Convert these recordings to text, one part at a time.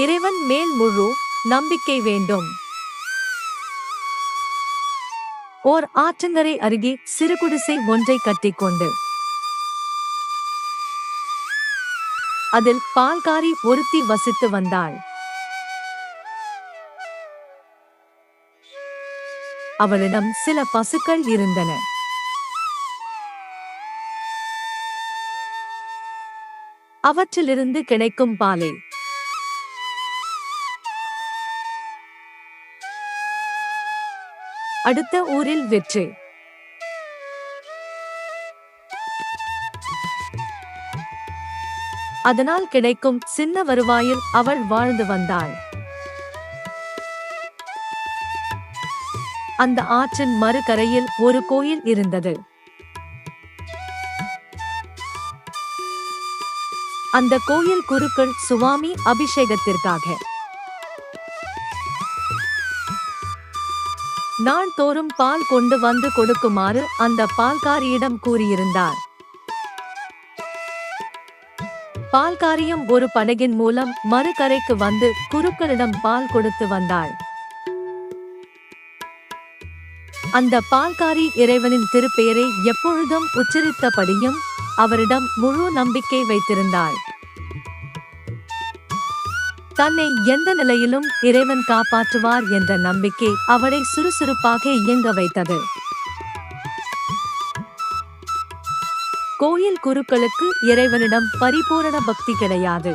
இறைவன் மேல் முழு நம்பிக்கை வேண்டும். ஓர் ஆற்றங்கரை அருகே சிறுகுடிசை ஒன்றை கட்டிக்கொண்டு அதில் பால்காரி ஒருத்தி வசித்து வந்தாள். அவளிடம் சில பசுக்கள் இருந்தன. அவற்றிலிருந்து கிடைக்கும் பாலை அடுத்த ஊரில் விற்று அதனால் கிடைக்கும் சின்ன வருவாயில் அவள் வாழ்ந்து வந்தாள். அந்த ஆற்றின் மறுகரையில் ஒரு கோயில் இருந்தது. அந்த கோயில் குருக்கள் சுவாமி அபிஷேகத்திற்காக நாள்தோறும் பால் கொண்டு வந்து கொடுக்குமாறு அந்த பால்காரியிடம் கூறியிருந்தார். பால்காரியும் ஒரு படகின் மூலம் மறுகரைக்கு வந்து குருக்களிடம் பால் கொடுத்து வந்தாள். அந்த பால்காரி இறைவனின் திருப்பெயரை எப்பொழுதும் உச்சரித்தபடியும் அவரிடம் முழு நம்பிக்கை வைத்திருந்தாள். தன்னை எந்த நிலையிலும் இறைவன் காப்பாற்றுவார் என்ற நம்பிக்கை அவளை சுறுசுறுப்பாக இயங்க வைத்தது. கோயில் குருக்களுக்கு இறைவனிடம் பரிபூரண பக்தி கிடையாது.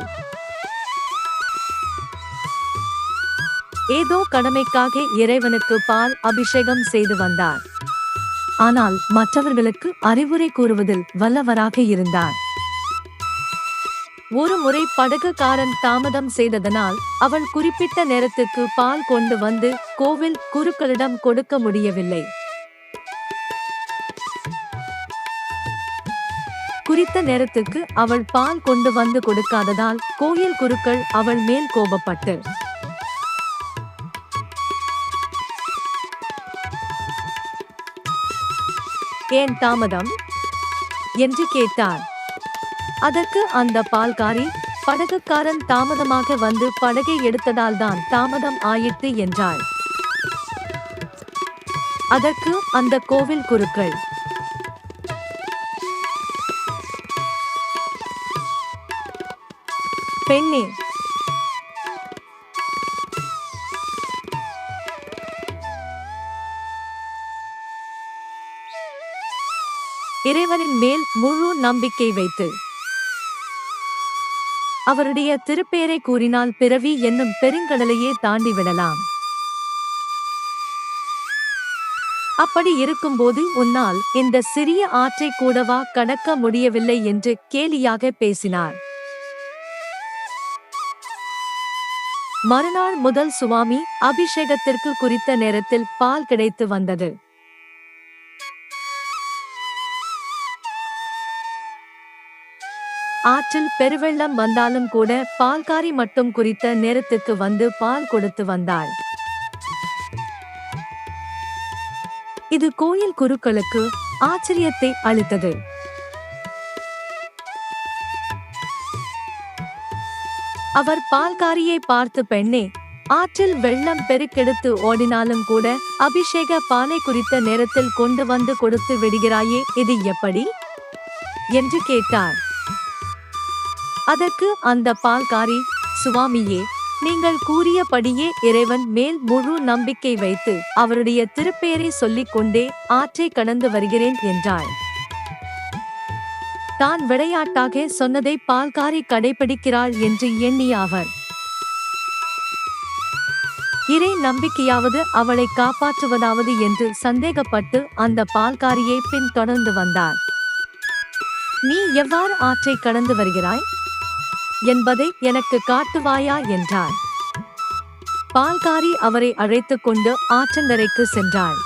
ஏதோ கடமைக்காக இறைவனுக்கு பால் அபிஷேகம் செய்து வந்தார். ஆனால் மற்றவர்களுக்கு அறிவுரை கூறுவதில் வல்லவராக இருந்தார். ஒரு முறை படகுக்காரன் தாமதம் செய்ததனால் அவள் குறிப்பிட்ட நேரத்துக்கு பால் கொண்டு வந்து கோவில் குருக்களிடம் கொடுக்க முடியவில்லை. குறித்த நேரத்துக்கு அவள் பால் கொண்டு வந்து கொடுக்காததால் கோயில் குருக்கள் அவள் மேல் கோபப்பட்டு, ஏன் தாமதம் என்று கேட்டார். அதற்கு அந்த பால்காரி, படகுக்காரன் தாமதமாக வந்து படகை எடுத்ததால்தான் தாமதம் ஆயிற்று என்றாள். அதற்கு அந்த கோவில் குருக்கள், பெண்ணே, இறைவனின் மேல் முழு நம்பிக்கை வைத்து அவருடைய திருப்பெயரை கூறினால் பிறவி என்னும் பெருங்கடலையே தாண்டி விடலாம். அப்படி இருக்கும்போது உன்னால் இந்த சிறிய ஆற்றை கூடவா கடக்க முடியவில்லை என்று கேலியாக பேசினார். மறுநாள் முதல் சுவாமி அபிஷேகத்திற்கு குறித்த நேரத்தில் பால் கிடைத்து வந்தது. ஆற்றில் பெருவெள்ளம் வந்தாலும் கூட பால்காரி மட்டும் குறித்த நேரத்துக்கு வந்து பால் கொடுத்து வந்தாள். இது கோயில் குருக்களுக்கு ஆச்சரியத்தை அளித்தது. அவர் பால்காரியை பார்த்து, பெண்ணே, ஆற்றில் வெள்ளம் பெருக்கெடுத்து ஓடினாலும் கூட அபிஷேக பாலை குறித்த நேரத்தில் கொண்டு வந்து கொடுத்து விடுகிறாயே, இது எப்படி என்று கேட்டார். அதற்கு அந்த பால்காரி, சுவாமியே, நீங்கள் கூறியபடியே இறைவன் மேல் முழு நம்பிக்கை வைத்து அவருடைய திருப்பெயரை சொல்லிக் கொண்டே ஆற்றை கடந்து வருகிறேன் என்றாள். தான் விளையாட்டாக சொன்னதை பால்காரி கடைபிடிக்கிறாள் என்று எண்ணிய அவர், இறை நம்பிக்கையாவது அவளை காப்பாற்றுவதாவது என்று சந்தேகப்பட்டு அந்த பால்காரியை பின் தொடர்ந்து வந்தார். நீ எவ்வாறு ஆற்றை கடந்து வருகிறாய் என்பதை எனக்கு காட்டுவாயா என்றார். பால்காரி அவரை அழைத்துக் கொண்டு ஆற்றங்கரைக்கு சென்றாள்.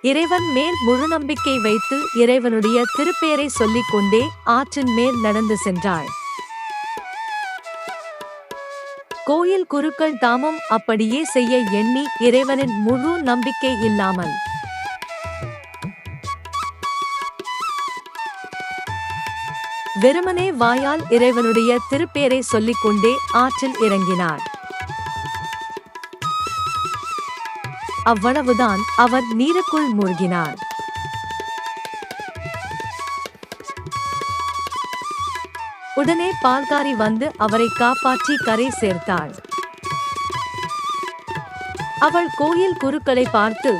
இறைவன் மேல் முழு நம்பிக்கை வைத்து இறைவனுடைய திருப்பெயரை சொல்லிக் கொண்டே ஆற்றின் மேல் நடந்து சென்றாள். கோயில் குருக்கள் தாமும் அப்படியே செய்ய எண்ணி இறைவனின் முழு நம்பிக்கை இல்லாமல் வெறுமனே வாயால் இறைவனுடைய திருப்பேரை சொல்லிக் கொண்டே ஆற்றில் இறங்கினார். அவ்வளவுதான், அவர் நீருக்குள் மூழ்கினார். உடனே பால்காரி வந்து அவரை காப்பாற்றி கரை சேர்த்தாள். அவள் கோயில் குருக்களை பார்த்து,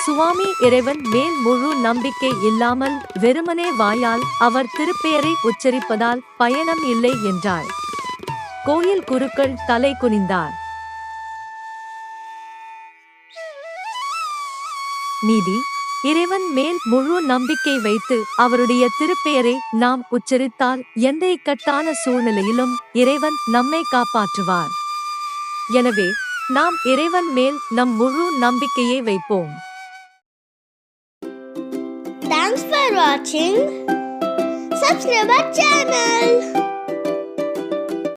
சுவாமி, இறைவன் மேல் முழு நம்பிக்கை இல்லாமல் வெறுமனே வாயால் அவர் திருப்பெயரை உச்சரிப்பதால் பயணம் இல்லை என்றாள். கோயில் குருக்கள் தலை குனிந்தார். நீதி: இறைவன் மேல் முழு நம்பிக்கை வைத்து அவருடைய திருப்பெயரை நாம் உச்சரித்தால் எந்த இக்கட்டான சூழ்நிலையிலும் இறைவன் நம்மை காப்பாற்றுவார். எனவே நாம் இறைவன் மேல் நம் முழு நம்பிக்கையை வைப்போம். Thanks for watching. Subscribe our channel.